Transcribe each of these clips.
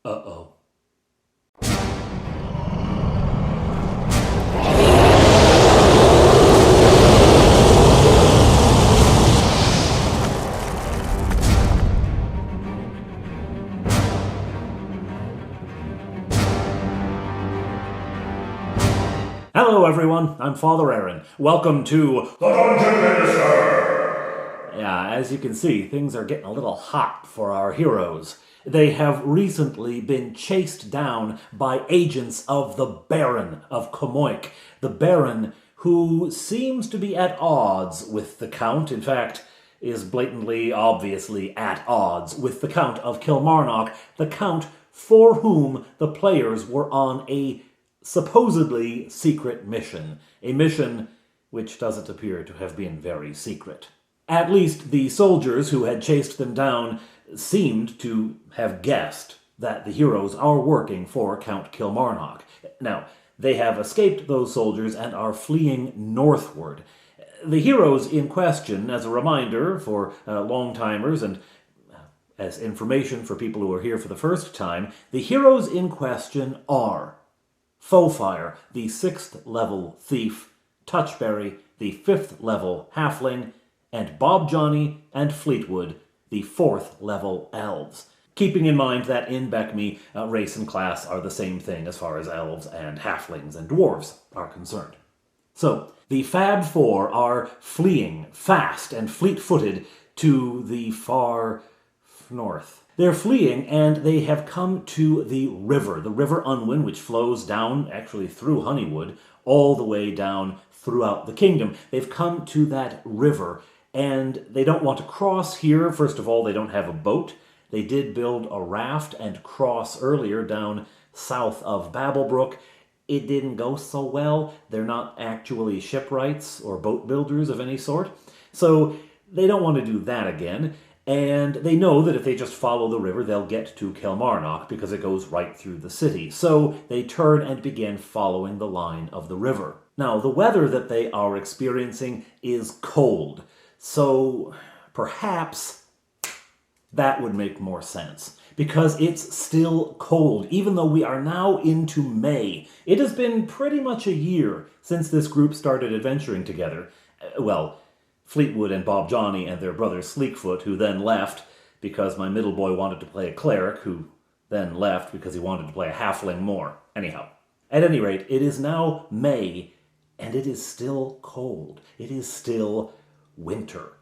Uh-oh. Hello everyone, I'm Father Aaron. Welcome to The Dungeon Minister! Yeah, as you can see, things are getting a little hot for our heroes. They have recently been chased down by agents of the Baron of Kilmarnock. The Baron, who seems to be at odds with the Count, in fact, is blatantly, obviously at odds with the Count of Kilmarnock, the Count for whom the players were on a supposedly secret mission. A mission which doesn't appear to have been very secret. At least the soldiers who had chased them down seemed to have guessed that the heroes are working for Count Kilmarnock. Now, they have escaped those soldiers and are fleeing northward. The heroes in question, as a reminder for long-timers and as information for people who are here for the first time, the heroes in question are Foefire, the 6th level thief, Touchberry, the 5th level halfling, and Bob Johnny and Fleetwood, the 4th level elves. Keeping in mind that in BECMI, race and class are the same thing as far as elves and halflings and dwarves are concerned. So, the Fab Four are fleeing fast and fleet-footed to the far north. They're fleeing, and they have come to the River Unwin, which flows down, actually through Honeywood, all the way down throughout the kingdom. They've come to that river, and they don't want to cross here. First of all, they don't have a boat. They did build a raft and cross earlier down south of Babblebrook. It didn't go so well. They're not actually shipwrights or boat builders of any sort. So they don't want to do that again. And they know that if they just follow the river, they'll get to Kilmarnock because it goes right through the city. So they turn and begin following the line of the river. Now, the weather that they are experiencing is cold. So perhaps that would make more sense. Because it's still cold, even though we are now into May. It has been pretty much a year since this group started adventuring together. Well, Fleetwood and Bob Johnny and their brother Sleekfoot, who then left because my middle boy wanted to play a cleric, who then left because he wanted to play a halfling more. Anyhow, at any rate, it is now May, and it is still cold. It is still winter.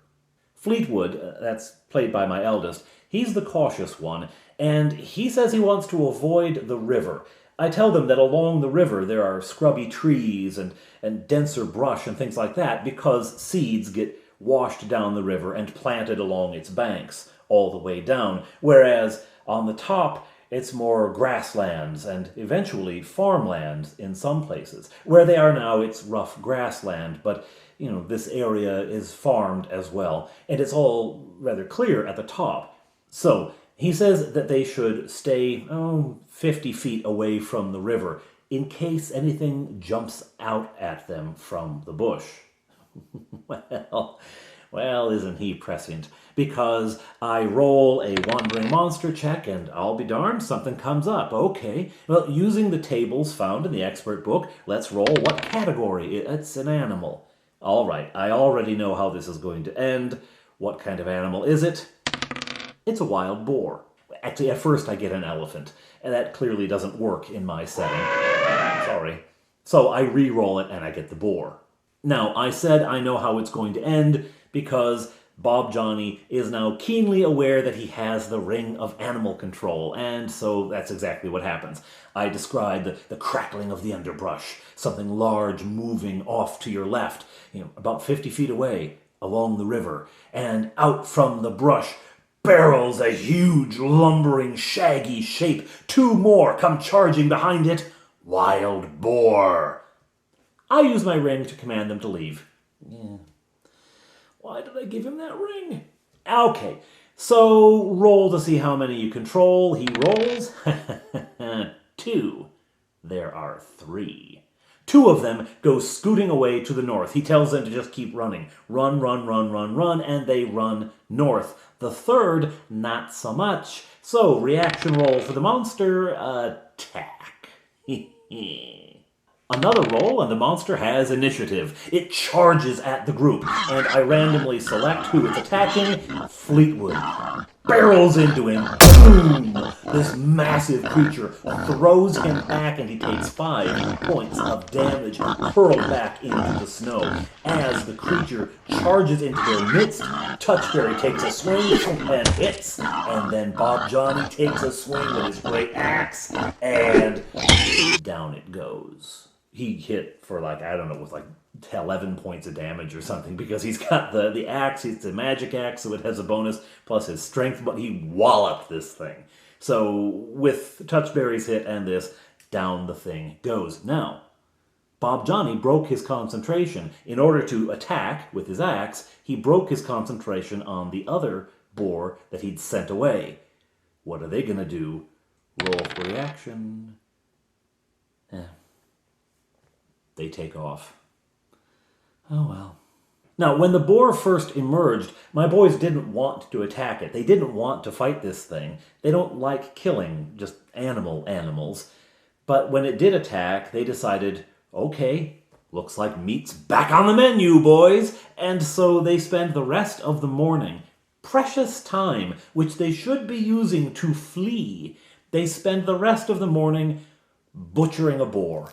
Fleetwood, that's played by my eldest, he's the cautious one, and he says he wants to avoid the river. I tell them that along the river there are scrubby trees and denser brush and things like that because seeds get washed down the river and planted along its banks all the way down, whereas on the top it's more grasslands and eventually farmlands in some places. Where they are now, it's rough grassland, but you know, this area is farmed as well, and it's all rather clear at the top. So he says that they should stay 50 feet away from the river in case anything jumps out at them from the bush. Well, isn't he prescient? Because I roll a wandering monster check and I'll be darned, something comes up. Okay, well, using the tables found in the expert book, let's roll what category. It's an animal. All right, I already know how this is going to end. What kind of animal is it? It's a wild boar. Actually, at first I get an elephant, and that clearly doesn't work in my setting. Sorry. So I re-roll it and I get the boar. Now, I said I know how it's going to end because Bob Johnny is now keenly aware that he has the ring of animal control, and so that's exactly what happens. I describe the crackling of the underbrush, something large moving off to your left, about 50 feet away along the river, and out from the brush barrels a huge, lumbering, shaggy shape. Two more come charging behind it. Wild boar. I use my ring to command them to leave. Yeah. Why did I give him that ring? Okay, so roll to see how many you control. He rolls. 2. There are 3. 2 of them go scooting away to the north. He tells them to just keep running. Run, run, run, run, run, and they run north. The third, not so much. So, reaction roll for the monster, attack. Another roll, and the monster has initiative. It charges at the group, and I randomly select who it's attacking. Fleetwood barrels into him. Boom! This massive creature throws him back, and he takes 5 points of damage, hurled back into the snow. As the creature charges into their midst, Touchberry takes a swing and hits, and then Bob Johnny takes a swing with his great axe, and down it goes. He hit for with 11 points of damage or something, because he's got the axe, it's a magic axe, so it has a bonus, plus his strength, but he walloped this thing. So with Touchberry's hit and this, down the thing goes. Now, Bob Johnny broke his concentration. In order to attack with his axe, he broke his concentration on the other boar that he'd sent away. What are they going to do? Roll for reaction. They take off. Oh well. Now, when the boar first emerged, my boys didn't want to attack it. They didn't want to fight this thing. They don't like killing just animals. But when it did attack, they decided, okay, looks like meat's back on the menu, boys. And so they spend the rest of the morning, precious time, which they should be using to flee, they spend the rest of the morning butchering a boar.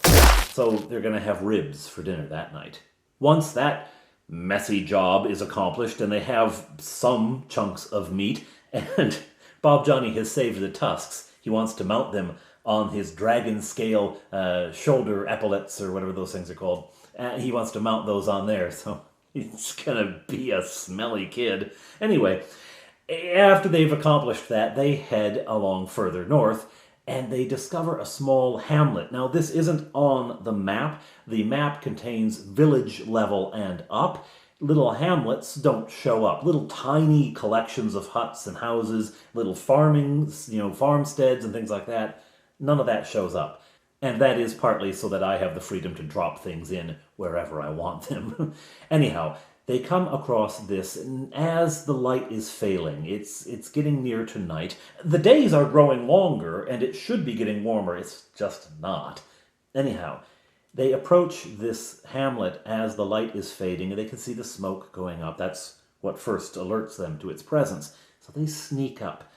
So they're going to have ribs for dinner that night. Once that messy job is accomplished and they have some chunks of meat, and Bob Johnny has saved the tusks, he wants to mount them on his dragon scale shoulder epaulets, or whatever those things are called. He wants to mount those on there, so he's going to be a smelly kid. Anyway, after they've accomplished that, they head along further north, and they discover a small hamlet. Now, this isn't on the map. The map contains village level and up. Little hamlets don't show up. Little tiny collections of huts and houses, little farmings, farmsteads and things like that. None of that shows up. And that is partly so that I have the freedom to drop things in wherever I want them. Anyhow, they come across this, and as the light is failing, it's getting near to night. The days are growing longer, and it should be getting warmer. It's just not. Anyhow, they approach this hamlet as the light is fading, and they can see the smoke going up. That's what first alerts them to its presence. So they sneak up.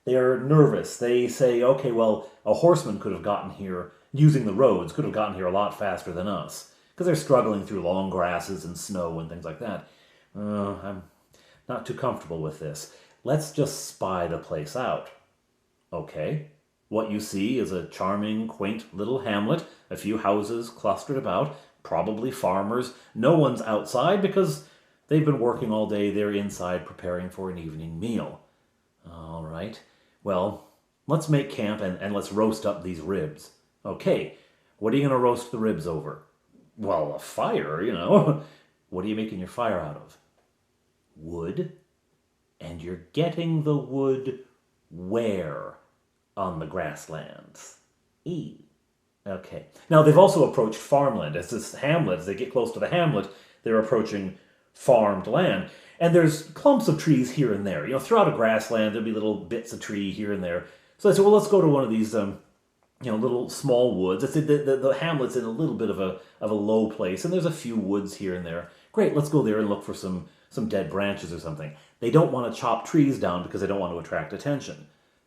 They are nervous. They say, okay, well, a horseman could have gotten here, using the roads, could have gotten here a lot faster than us, because they're struggling through long grasses and snow and things like that. I'm not too comfortable with this. Let's just spy the place out. Okay. What you see is a charming, quaint little hamlet, a few houses clustered about, probably farmers. No one's outside because they've been working all day. They're inside preparing for an evening meal. All right. Well, let's make camp and let's roast up these ribs. Okay. What are you going to roast the ribs over? Well, a fire, What are you making your fire out of? Wood. And you're getting the wood where? On the grasslands. Okay. Now, they've also approached farmland. As they get close to the hamlet, they're approaching farmed land. And there's clumps of trees here and there. Throughout a grassland, there'll be little bits of tree here and there. So I said, well, let's go to one of these little small woods. I said the hamlet's in a little bit of a low place, and there's a few woods here and there. Great, let's go there and look for some dead branches or something. They don't want to chop trees down because they don't want to attract attention.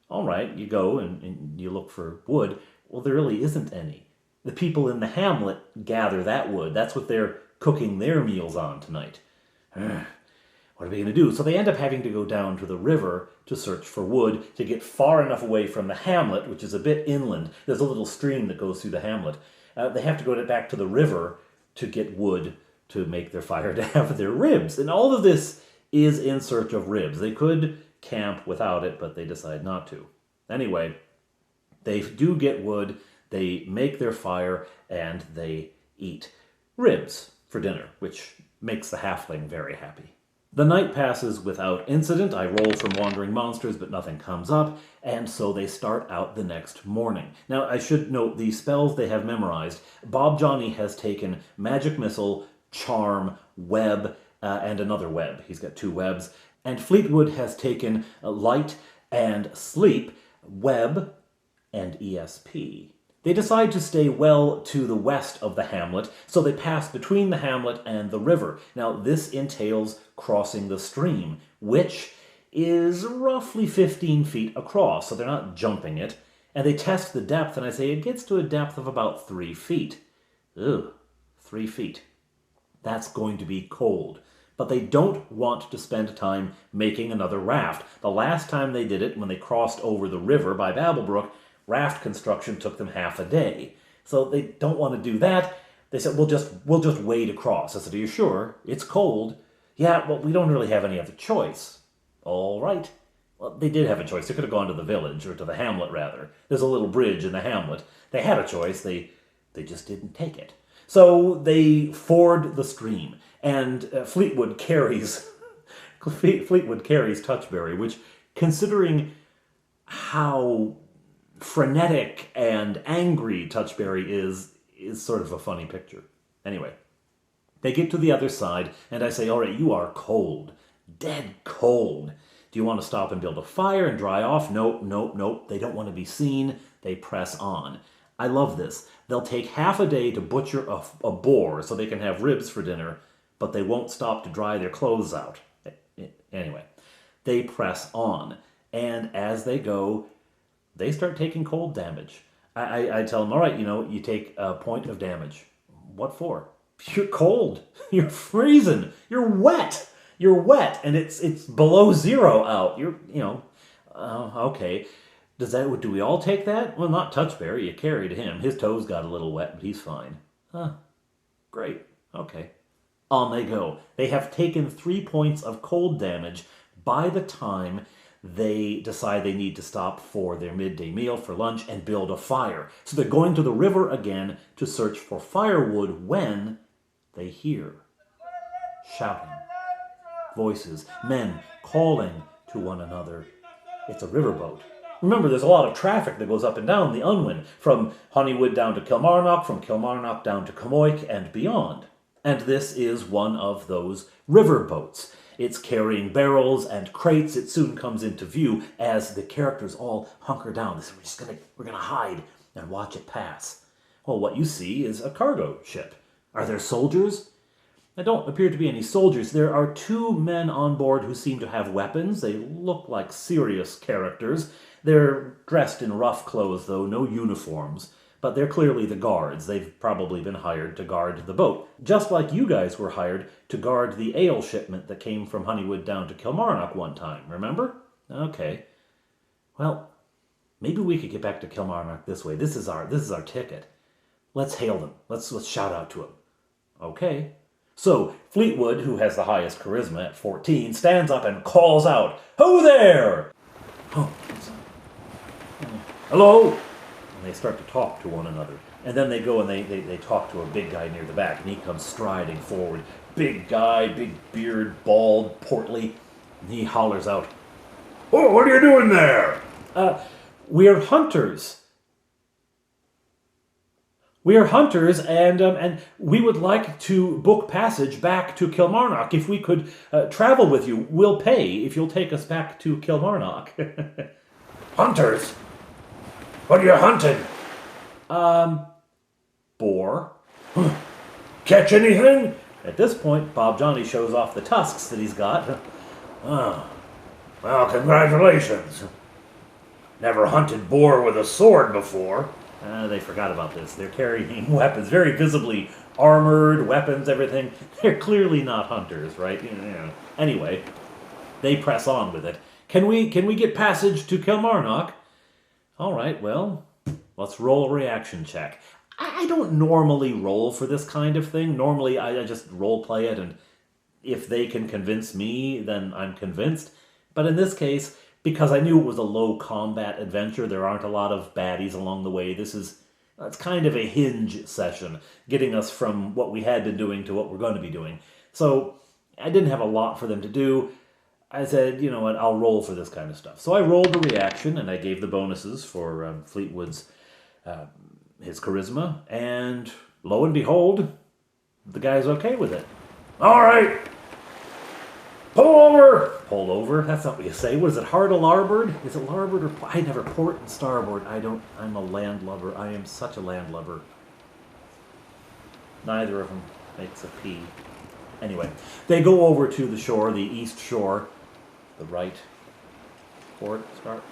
All right, you go and you look for wood. Well, there really isn't any. The people in the hamlet gather that wood. That's what they're cooking their meals on tonight. What are we going to do? So they end up having to go down to the river to search for wood to get far enough away from the hamlet, which is a bit inland. There's a little stream that goes through the hamlet. They have to go back to the river to get wood to make their fire to have their ribs. And all of this is in search of ribs. They could camp without it, but they decide not to. Anyway, they do get wood, they make their fire, and they eat ribs for dinner, which makes the halfling very happy. The night passes without incident. I roll from wandering monsters, but nothing comes up, and so they start out the next morning. Now, I should note the spells they have memorized. Bob Johnny has taken Magic Missile, Charm, Web, and another web. He's got 2 webs. And Fleetwood has taken Light and Sleep, Webb, and ESP. They decide to stay well to the west of the hamlet, so they pass between the hamlet and the river. Now, this entails crossing the stream, which is roughly 15 feet across, so they're not jumping it. And they test the depth, and I say it gets to a depth of about 3 feet. Ugh, 3 feet. That's going to be cold. But they don't want to spend time making another raft. The last time they did it, when they crossed over the river by Babblebrook, raft construction took them half a day. So they don't want to do that. They said, we'll just wade across. I said, are you sure? It's cold. Yeah, well, we don't really have any other choice. All right. Well, they did have a choice. They could have gone to the village, or to the hamlet, rather. There's a little bridge in the hamlet. They had a choice. They just didn't take it. So they ford the stream, and Fleetwood carries Touchberry, which, considering how frenetic and angry Touchberry is sort of a funny picture. Anyway, they get to the other side, and I say, all right, you are cold. Dead cold. Do you want to stop and build a fire and dry off? Nope, nope, nope. They don't want to be seen. They press on. I love this. They'll take half a day to butcher a boar so they can have ribs for dinner, but they won't stop to dry their clothes out. Anyway, they press on, and as they go, they start taking cold damage. I tell them, all right, you take a point of damage. What for? You're cold. You're freezing. You're wet. You're wet, and it's below zero out. Okay. Do we all take that? Well, not Touchberry. You carried him. His toes got a little wet, but he's fine. Huh. Great. Okay. On they go. They have taken 3 points of cold damage by the time they decide they need to stop for their midday meal, for lunch, and build a fire. So they're going to the river again to search for firewood when they hear shouting, voices, men calling to one another. It's a riverboat. Remember, there's a lot of traffic that goes up and down the Unwin, from Honeywood down to Kilmarnock, from Kilmarnock down to Comoic, and beyond. And this is one of those riverboats. It's carrying barrels and crates. It soon comes into view as the characters all hunker down. We're gonna hide and watch it pass. Well, what you see is a cargo ship. Are there soldiers? There don't appear to be any soldiers. There are 2 men on board who seem to have weapons. They look like serious characters. They're dressed in rough clothes, though, no uniforms. But they're clearly the guards. They've probably been hired to guard the boat. Just like you guys were hired to guard the ale shipment that came from Honeywood down to Kilmarnock one time, remember? Okay. Well, maybe we could get back to Kilmarnock this way. This is our ticket. Let's hail them. Let's shout out to them. Okay. So, Fleetwood, who has the highest charisma at 14, stands up and calls out, "Ho there!" Oh. Hello? And they start to talk to one another. And then they go and they talk to a big guy near the back, and he comes striding forward. Big guy, big beard, bald, portly. And he hollers out, "Oh, what are you doing there?" We're hunters. We are hunters, and we would like to book passage back to Kilmarnock. If we could travel with you, we'll pay if you'll take us back to Kilmarnock. Hunters? What are you hunting? Boar. Catch anything? At this point, Bob Johnny shows off the tusks that he's got. Oh, well, congratulations. Never hunted boar with a sword before. They forgot about this. They're carrying weapons, very visibly armored weapons, everything. They're clearly not hunters, right? Anyway, they press on with it. Can we get passage to Kilmarnock? All right, well, let's roll a reaction check. I don't normally roll for this kind of thing. Normally, I just role play it, and if they can convince me, then I'm convinced. But in this case, because I knew it was a low combat adventure, there aren't a lot of baddies along the way. It's kind of a hinge session, getting us from what we had been doing to what we're going to be doing. So I didn't have a lot for them to do. I said, you know what, I'll roll for this kind of stuff. So I rolled the reaction, and I gave the bonuses for Fleetwood's his charisma, and lo and behold, the guy's okay with it. All right. Pull over. pulled over. That's not what you say. What is it, hard to larboard? Is it larboard or... I never port and starboard. I'm a landlubber. I am such a landlubber. Neither of them makes a P. Anyway, they go over to the shore, the east shore, the right port,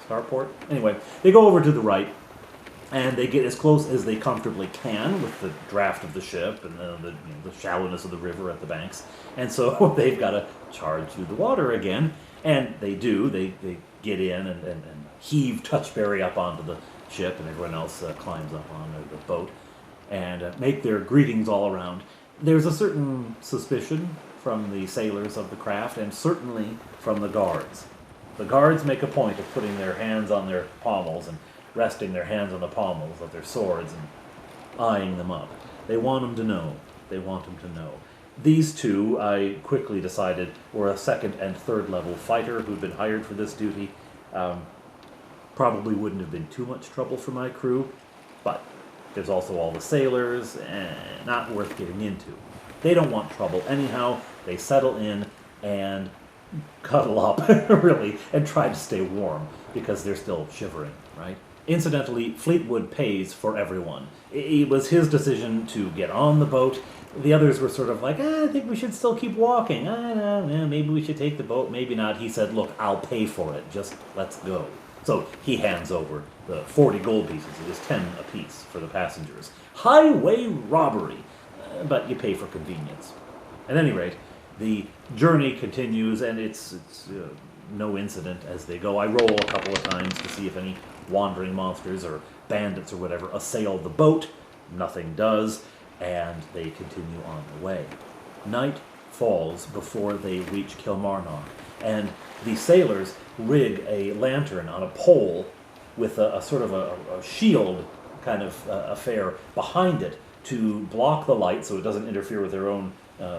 starport. Anyway, they go over to the right, and they get as close as they comfortably can with the draft of the ship and the shallowness of the river at the banks. And so they've got to charge through the water again, and they do. They get in and heave Touchberry up onto the ship, and everyone else climbs up on the boat and make their greetings all around. There's a certain suspicion from the sailors of the craft, and certainly from the guards. The guards make a point of putting their hands on their pommels and resting their hands on the pommels of their swords and eyeing them up. They want them to know. They want them to know. These two, I quickly decided, were a second and third level fighter who'd been hired for this duty. Probably wouldn't have been too much trouble for my crew, but there's also all the sailors, and not worth getting into. They don't want trouble anyhow. They settle in and cuddle up, really, and try to stay warm, because they're still shivering, right? Incidentally, Fleetwood pays for everyone. It was his decision to get on the boat. The others were sort of like, I think we should still keep walking. I don't know, maybe we should take the boat, maybe not. He said, look, I'll pay for it. Just let's go. So he hands over the 40 gold pieces. It is 10 apiece for the passengers. Highway robbery, but you pay for convenience. At any rate, the journey continues, and it's no incident as they go. I roll a couple of times to see if any wandering monsters or bandits or whatever assail the boat. Nothing does, and they continue on the way. Night falls before they reach Kilmarnock, and the sailors rig a lantern on a pole with a sort of a shield kind of affair behind it to block the light so it doesn't interfere with their own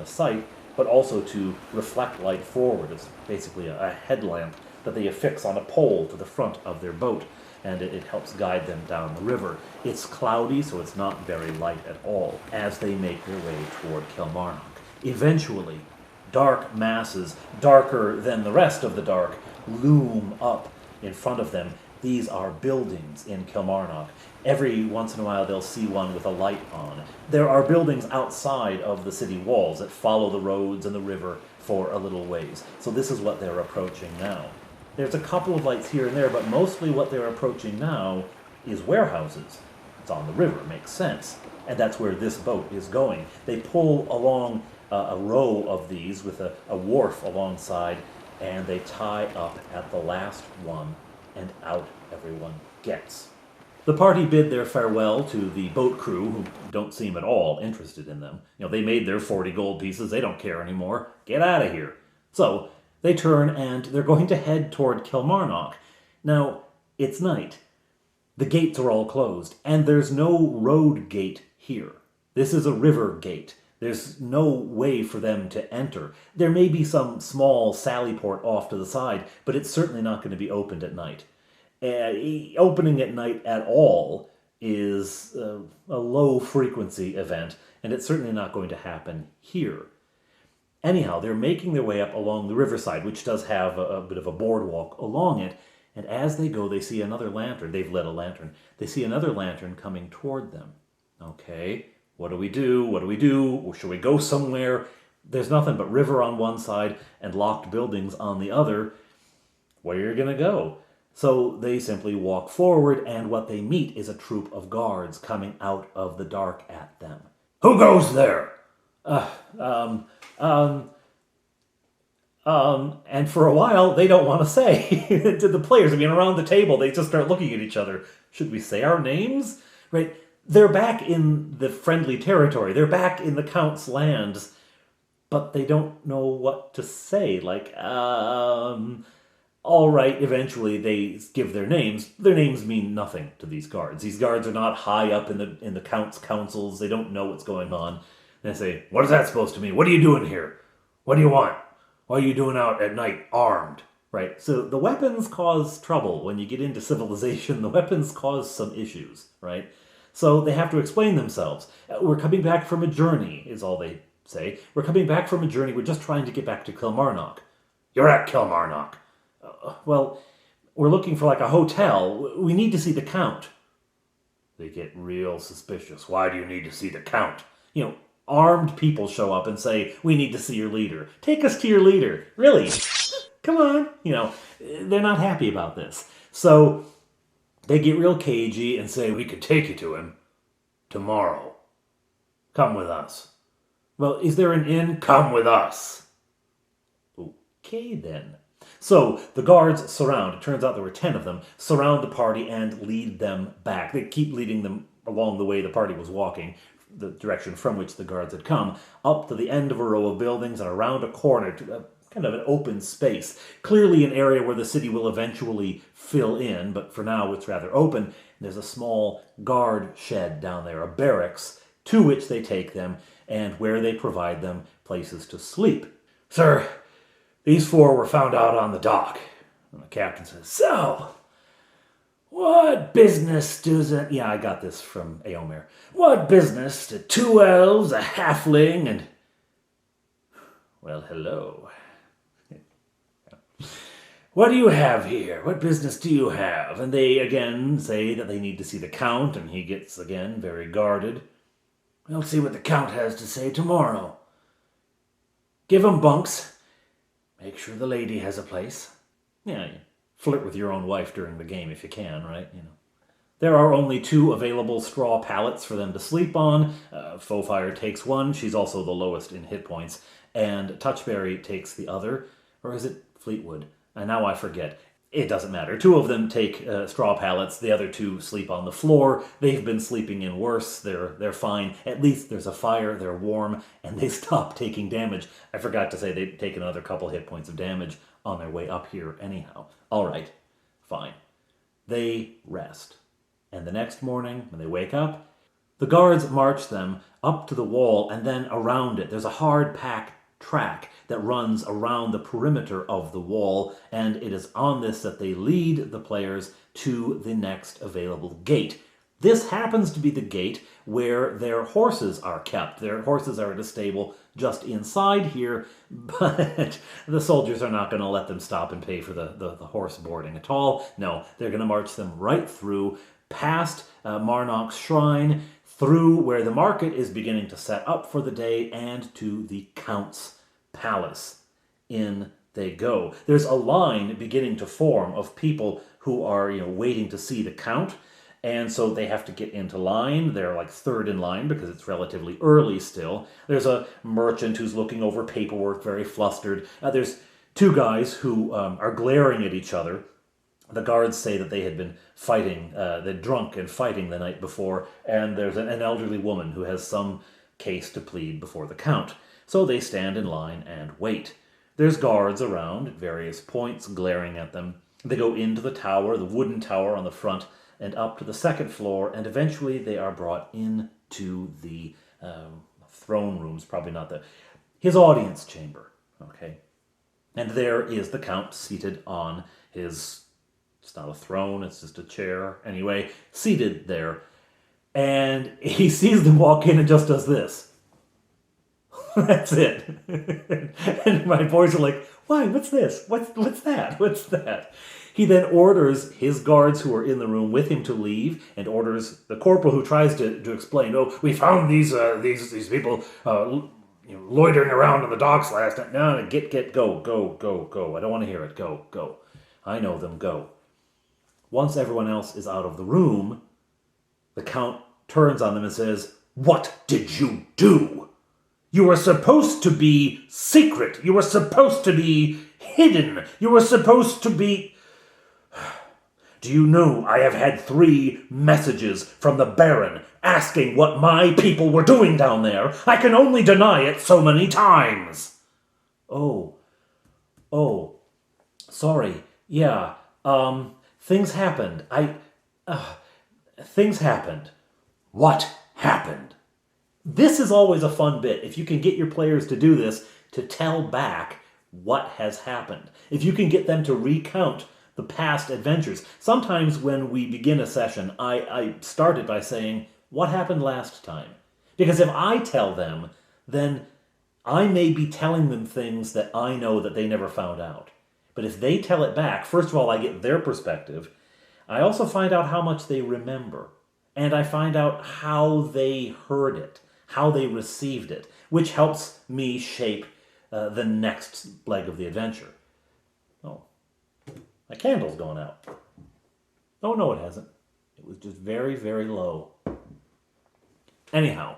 sight, but also to reflect light forward. It's basically a headlamp that they affix on a pole to the front of their boat, and it helps guide them down the river. It's cloudy, so it's not very light at all as they make their way toward Kilmarnock. Eventually, dark masses, darker than the rest of the dark, loom up in front of them. These are buildings in Kilmarnock. Every once in a while they'll see one with a light on. There are buildings outside of the city walls that follow the roads and the river for a little ways. So this is what they're approaching now. There's a couple of lights here and there, but mostly what they're approaching now is warehouses. It's on the river, makes sense. And that's where this boat is going. They pull along a row of these with a wharf alongside, and they tie up at the last one, and out everyone gets. The party bid their farewell to the boat crew, who don't seem at all interested in them. They made their 40 gold pieces. They don't care anymore. Get out of here. So they turn, and they're going to head toward Kilmarnock. Now, it's night. The gates are all closed, and there's no road gate here. This is a river gate. There's no way for them to enter. There may be some small sally port off to the side, but it's certainly not going to be opened at night. Opening at night at all is a low-frequency event, and it's certainly not going to happen here. Anyhow, they're making their way up along the riverside, which does have a bit of a boardwalk along it, and as they go, they see another lantern. They've lit a lantern. They see another lantern coming toward them. Okay, what do we do? What do we do? Should we go somewhere? There's nothing but river on one side and locked buildings on the other. Where are you going to go? So they simply walk forward, and what they meet is a troop of guards coming out of the dark at them. Who goes there? And for a while, they don't want to say to the players. Around the table, they just start looking at each other. Should we say our names? Right? They're back in the friendly territory. They're back in the Count's lands, but they don't know what to say. All right, eventually they give their names. Their names mean nothing to these guards. These guards are not high up in the Count's councils. They don't know what's going on. They say, what is that supposed to mean? What are you doing here? What do you want? Why are you doing out at night armed? Right, so the weapons cause trouble. When you get into civilization, the weapons cause some issues, right? So they have to explain themselves. We're coming back from a journey, is all they say. We're coming back from a journey. We're just trying to get back to Kilmarnock. You're at Kilmarnock. Well, we're looking for like a hotel. We need to see the Count. They get real suspicious. Why do you need to see the Count? Armed people show up and say, we need to see your leader. Take us to your leader. Really? Come on. They're not happy about this. So they get real cagey and say, We could take you to him tomorrow. Come with us. well, is there an inn? Come with us. Okay, then. So the guards surround, it turns out there were 10 of them, surround the party and lead them back. They keep leading them along the way the party was walking, the direction from which the guards had come, up to the end of a row of buildings and around a corner to kind of an open space. Clearly an area where the city will eventually fill in, but for now it's rather open. There's a small guard shed down there, a barracks, to which they take them and where they provide them places to sleep. Sir, these 4 were found out on the dock. And the captain says, So, what business does it... Yeah, I got this from Eomer. What business do 2 elves, a halfling, and... Well, hello. What do you have here? What business do you have? And they again say that they need to see the Count, and he gets, again, very guarded. We'll see what the Count has to say tomorrow. Give him bunks. Make sure the lady has a place. Yeah, you flirt with your own wife during the game if you can, right? There are only 2 available straw pallets for them to sleep on. Fofire takes one. She's also the lowest in hit points. And Touchberry takes the other. Or is it Fleetwood? And now I forget. It doesn't matter. 2 of them take straw pallets. The other 2 sleep on the floor. They've been sleeping in worse. They're fine. At least there's a fire. They're warm. And they stop taking damage. I forgot to say they'd take another couple hit points of damage on their way up here anyhow. All right. Fine. They rest. And the next morning, when they wake up, the guards march them up to the wall and then around it. There's a hard-packed track that runs around the perimeter of the wall, and it is on this that they lead the players to the next available gate. This happens to be the gate where their horses are kept. Their horses are at a stable just inside here, but the soldiers are not going to let them stop and pay for the horse boarding at all. No, they're going to march them right through, past Marnock's shrine, through where the market is beginning to set up for the day, and to the Count's palace. In they go. There's a line beginning to form of people who are, waiting to see the Count, and so they have to get into line. They're like third in line because it's relatively early still. There's a merchant who's looking over paperwork, very flustered. There's 2 guys who are glaring at each other. The guards say that they had been fighting, they're drunk and fighting the night before, and there's an elderly woman who has some case to plead before the Count. So they stand in line and wait. There's guards around at various points glaring at them. They go into the tower, the wooden tower on the front, and up to the 2nd floor, and eventually they are brought into the throne rooms, probably not his audience chamber, okay? And there is the Count seated on his... It's not a throne, it's just a chair. Anyway, seated there. And he sees them walk in and just does this. That's it. And my boys are like, why? What's this? What's that? What's that? He then orders his guards who are in the room with him to leave, and orders the corporal who tries to explain, we found these people loitering around on the docks last night. No, go. I don't want to hear it. Go. I know them, go. Once everyone else is out of the room, the Count turns on them and says, What did you do? You were supposed to be secret. You were supposed to be hidden. You were supposed to be... Do you know I have had 3 messages from the Baron asking what my people were doing down there? I can only deny it so many times. Oh, sorry. Yeah, things happened. Things happened. What happened? This is always a fun bit. If you can get your players to do this, to tell back what has happened. If you can get them to recount the past adventures. Sometimes when we begin a session, I start it by saying, what happened last time? Because if I tell them, then I may be telling them things that I know that they never found out. But if they tell it back, first of all, I get their perspective. I also find out how much they remember. And I find out how they heard it, how they received it, which helps me shape the next leg of the adventure. Oh, my candle's going out. Oh, no, it hasn't. It was just very, very low. Anyhow,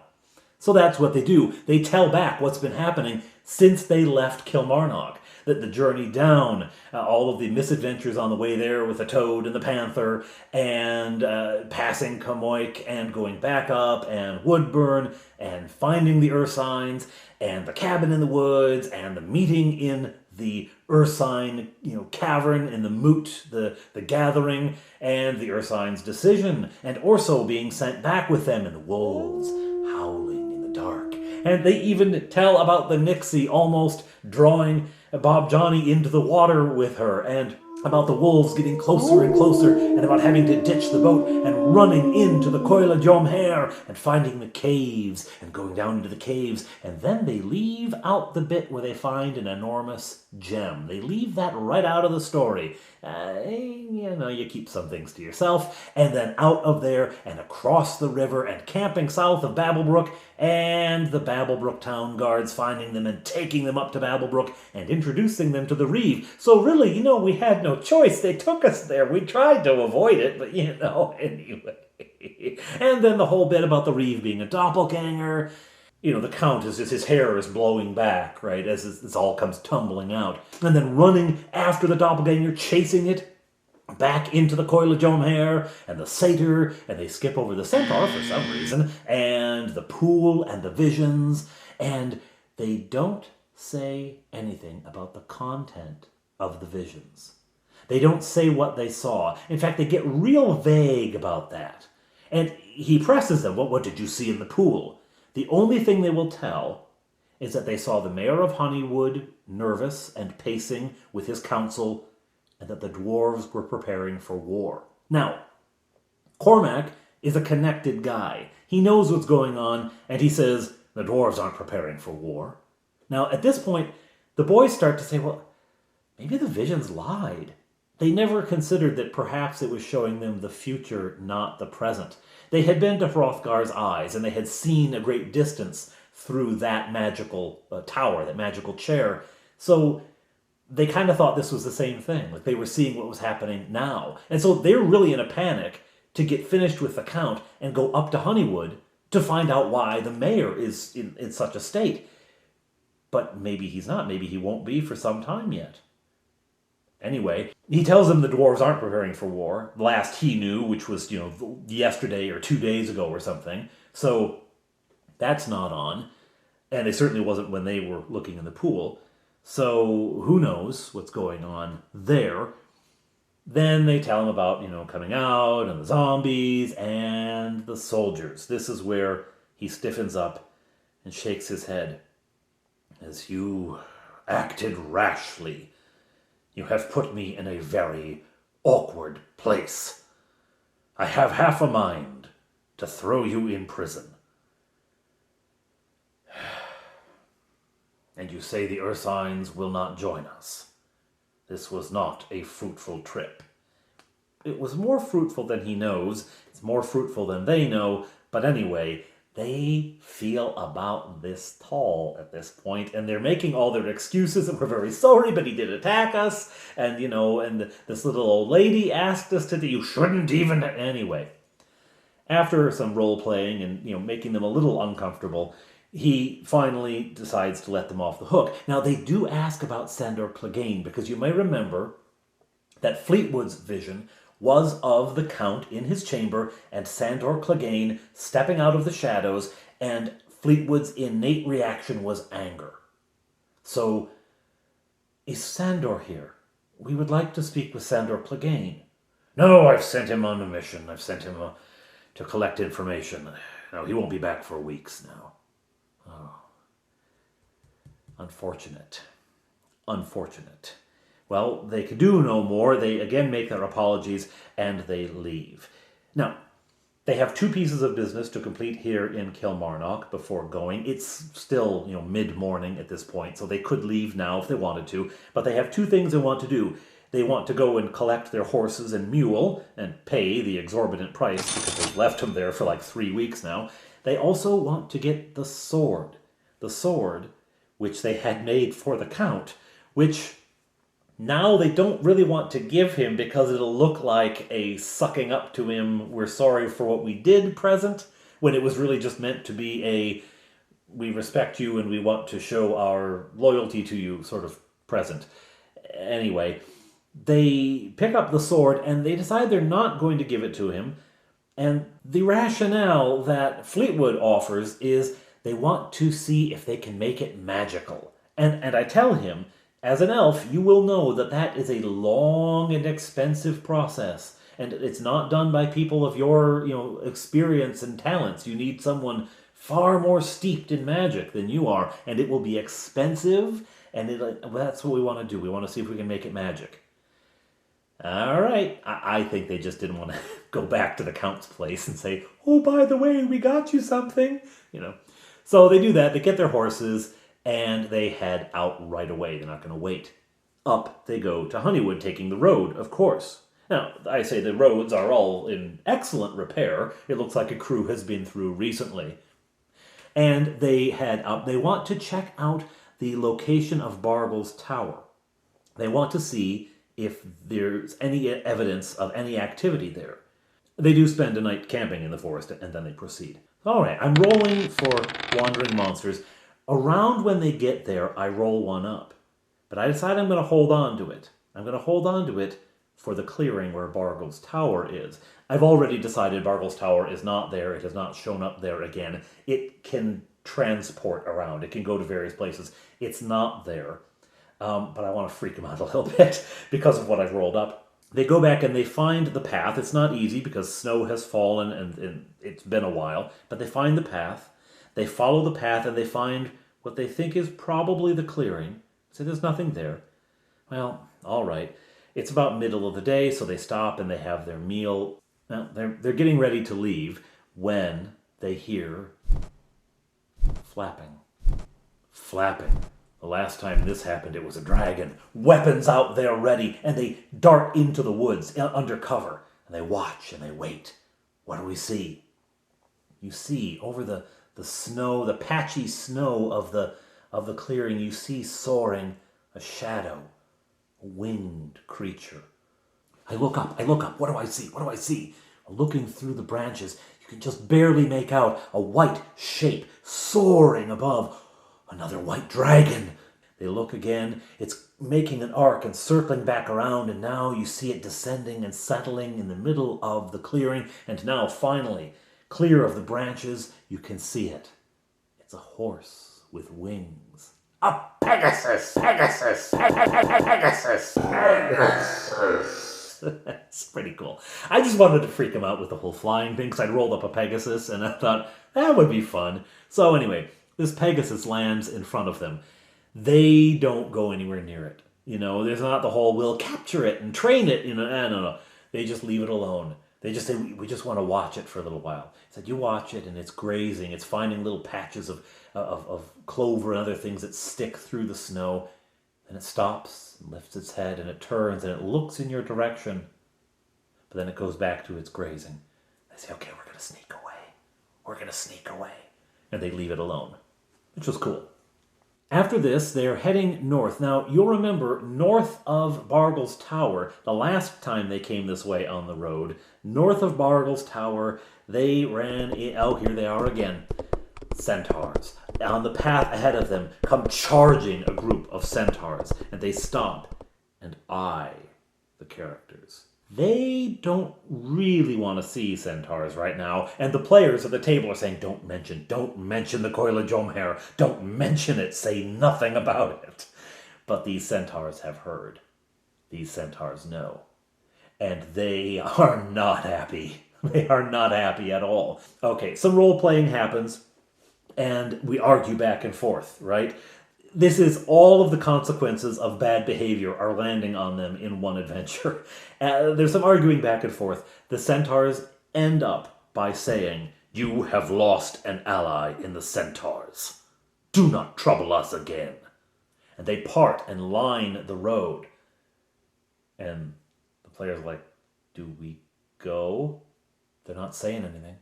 so that's what they do. They tell back what's been happening since they left Kilmarnock. That the journey down, all of the misadventures on the way there with the toad and the panther, and passing Comoik and going back up, and Woodburn, and finding the Ursines, and the cabin in the woods, and the meeting in the Ursine, cavern in the moot, the gathering, and the Ursine's decision, and Orso being sent back with them, and the wolves howling in the dark. And they even tell about the Nixie almost drawing Bob Johnny into the water with her, and about the wolves getting closer and closer, and about having to ditch the boat and running into the Coile Jom Hair and finding the caves and going down into the caves. And then they leave out the bit where they find an enormous gem. They leave that right out of the story. You keep some things to yourself. And then out of there and across the river and camping south of Babblebrook, and the Babblebrook town guards finding them and taking them up to Babblebrook and introducing them to the Reeve. So really, we had no choice. They took us there. We tried to avoid it, but anyway. And then the whole bit about the Reeve being a doppelganger. The Count is just, his hair is blowing back, right, as this all comes tumbling out. And then running after the doppelganger, chasing it back into the Coile Jom Hair, and the Satyr, and they skip over the Centaur for some reason, and the pool, and the visions, and they don't say anything about the content of the visions. They don't say what they saw. In fact, they get real vague about that. And he presses them, what did you see in the pool? The only thing they will tell is that they saw the mayor of Honeywood nervous and pacing with his council, and that the dwarves were preparing for war. Now, Cormac is a connected guy. He knows what's going on, and he says, the dwarves aren't preparing for war. Now, at this point, the boys start to say, well, maybe the visions lied. They never considered that perhaps it was showing them the future, not the present. They had been to Hrothgar's eyes, and they had seen a great distance through that magical tower, that magical chair. So they kind of thought this was the same thing. Like they were seeing what was happening now. And so they're really in a panic to get finished with the Count and go up to Honeywood to find out why the mayor is in such a state. But maybe he's not. Maybe he won't be for some time yet. Anyway, he tells them the dwarves aren't preparing for war. Last he knew, which was, yesterday or 2 days ago or something. So that's not on. And it certainly wasn't when they were looking in the pool. So who knows what's going on there. Then they tell him about, coming out and the zombies and the soldiers. This is where he stiffens up and shakes his head. As you acted rashly, you have put me in a very awkward place. I have half a mind to throw you in prison. And you say the Ursines will not join us. This was not a fruitful trip. It was more fruitful than he knows. It's more fruitful than they know. But anyway, they feel about this tall at this point, and they're making all their excuses, and we're very sorry, but he did attack us, and, and this little old lady asked us to do, you shouldn't even, anyway. After some role-playing and, making them a little uncomfortable, he finally decides to let them off the hook. Now, they do ask about Sandor Clegane, because you may remember that Fleetwood's vision was of the Count in his chamber and Sandor Clegane stepping out of the shadows, and Fleetwood's innate reaction was anger. So, is Sandor here? We would like to speak with Sandor Clegane. No, I've sent him on a mission. I've sent him to collect information. No, he won't be back for weeks now. Oh. Unfortunate. Well, they could do no more. They again make their apologies, and they leave. Now, They have 2 pieces of business to complete here in Kilmarnock before going. It's still, mid-morning at this point, so they could leave now if they wanted to. But they have 2 things they want to do. They want to go and collect their horses and mule and pay the exorbitant price because they've left them there for like 3 weeks now. They also want to get the sword. The sword, which they had made for the Count, which now they don't really want to give him because it'll look like a sucking up to him, we're sorry for what we did present, when it was really just meant to be a we respect you and we want to show our loyalty to you sort of present. Anyway, they pick up the sword and they decide they're not going to give it to him. And the rationale that Fleetwood offers is they want to see if they can make it magical. And I tell him, as an elf, you will know that that is a long and expensive process. And it's not done by people of your, experience and talents. You need someone far more steeped in magic than you are. And it will be expensive. And that's what we want to do. We want to see if we can make it magic. All right. I think they just didn't want to go back to the Count's place and say, oh, by the way, we got you something. So they do that. They get their horses. And they head out right away. They're not going to wait. Up they go to Honeywood, taking the road, of course. Now, I say the roads are all in excellent repair. It looks like a crew has been through recently. And they head up. They want to check out the location of Bargle's Tower. They want to see if there's any evidence of any activity there. They do spend a night camping in the forest, and then they proceed. All right, I'm rolling for Wandering Monsters. Around when they get there, I roll one up. But I decide I'm going to hold on to it. I'm going to hold on to it for the clearing where Bargle's Tower is. I've already decided Bargle's Tower is not there. It has not shown up there again. It can transport around. It can go to various places. It's not there. But I want to freak them out a little bit because of what I've rolled up. They go back and they find the path. It's not easy because snow has fallen and it's been a while. But they find the path. They follow the path and they find what they think is probably the clearing. So there's nothing there. Well, all right. It's about middle of the day, so they stop and they have their meal. Now, they're getting ready to leave when they hear flapping. Flapping. The last time this happened, it was a dragon. Weapons out there ready, and they dart into the woods under cover. And they watch and they wait. What do we see? You see over the snow, the patchy snow of the clearing, you see soaring a shadow, a winged creature. I look up. What do I see? Looking through the branches, you can just barely make out a white shape soaring above. Another white dragon. They look again. It's making an arc and circling back around, and now you see it descending and settling in the middle of the clearing, and now finally, clear of the branches, you can see it. It's a horse with wings. A Pegasus! Pegasus! Pegasus! Pegasus! That's pretty cool. I just wanted to freak him out with the whole flying thing because I'd rolled up a Pegasus and I thought that would be fun. So anyway, this Pegasus lands in front of them. They don't go anywhere near it. There's not the whole, we'll capture it and train it. No. They just leave it alone. They just say, we just want to watch it for a little while. He said, you watch it, and it's grazing. It's finding little patches of clover and other things that stick through the snow. And it stops and lifts its head, and it turns, and it looks in your direction. But then it goes back to its grazing. They say, okay, we're going to sneak away. And they leave it alone, which was cool. After this, they're heading north. Now, you'll remember, north of Bargle's Tower, the last time they came this way on the road, north of Bargle's Tower, they ran in, here they are again, centaurs. On the path ahead of them come charging a group of centaurs, and they stop and eye the characters. They don't really want to see centaurs right now, and the players at the table are saying, don't mention the Coil of Jomhair, don't mention it, say nothing about it. But these centaurs have heard. These centaurs know. And they are not happy. They are not happy at all. Okay, some role-playing happens, and we argue back and forth, right? This is all of the consequences of bad behavior are landing on them in one adventure. There's some arguing back and forth. The centaurs end up by saying, "You have lost an ally in the centaurs. Do not trouble us again." And they part and line the road. And the player's like, "Do we go?" They're not saying anything.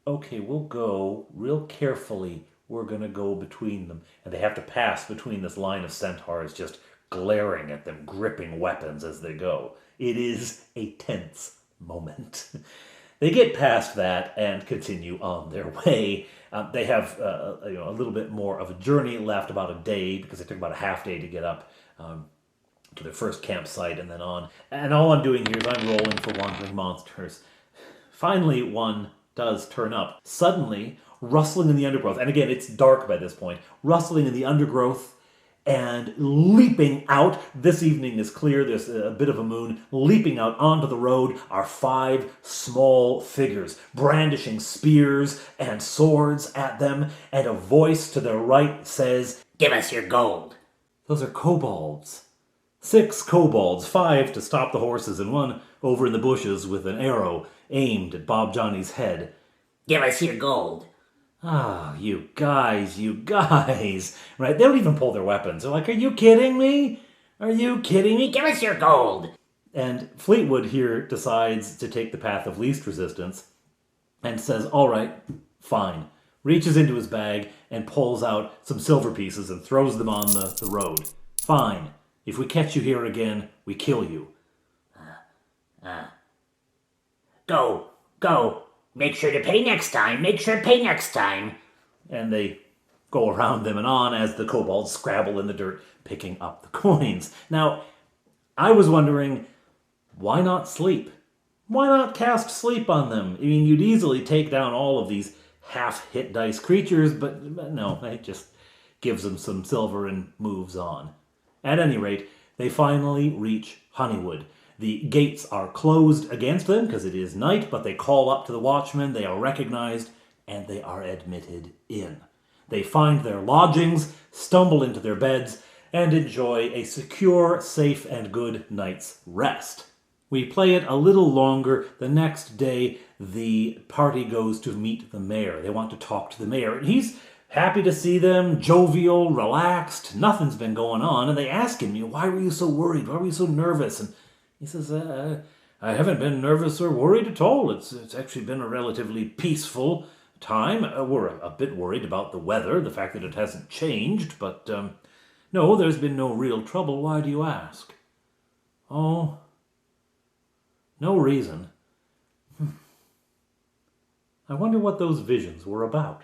"Okay, we'll go real carefully. We're going to go between them." And they have to pass between this line of centaurs just glaring at them, gripping weapons as they go. It is a tense moment. They get past that and continue on their way. They have a little bit more of a journey left, about a day, because it took about a half day to get up to their first campsite and then on. And all I'm doing here is I'm rolling for wandering monsters. Finally, one does turn up. Suddenly, rustling in the undergrowth, and again, it's dark by this point, rustling in the undergrowth and leaping out. This evening is clear, there's a bit of a moon. Leaping out onto the road are 5 small figures, brandishing spears and swords at them, and a voice to their right says, "Give us your gold." Those are kobolds. 6 kobolds, 5 to stop the horses, and 1 over in the bushes with an arrow aimed at Bob Johnny's head. "Give us your gold." Ah, you guys. Right, they don't even pull their weapons. They're like, "Are you kidding me? Are you kidding me? "Give us your gold." And Fleetwood here decides to take the path of least resistance and says, "All right, fine." Reaches into his bag and pulls out some silver pieces and throws them on the road. "Fine. If we catch you here again, we kill you." Go. Make sure to pay next time. And they go around them and on as the kobolds scrabble in the dirt, picking up the coins. Now, I was wondering, why not sleep? Why not cast sleep on them? I mean, you'd easily take down all of these half-hit dice creatures, but no, it just gives them some silver and moves on. At any rate, they finally reach Honeywood. The gates are closed against them because it is night, but they call up to the watchmen, they are recognized, and they are admitted in. They find their lodgings, stumble into their beds, and enjoy a secure, safe, and good night's rest. We play it a little longer. The next day, the party goes to meet the mayor. They want to talk to the mayor, and he's happy to see them, jovial, relaxed, nothing's been going on, and they ask him, "Why were you so worried? Why were you so nervous?" And he says, "I haven't been nervous or worried at all. It's actually been a relatively peaceful time. We're a bit worried about the weather, the fact that it hasn't changed, but no, there's been no real trouble. Why do you ask?" "Oh, no reason. I wonder what those visions were about."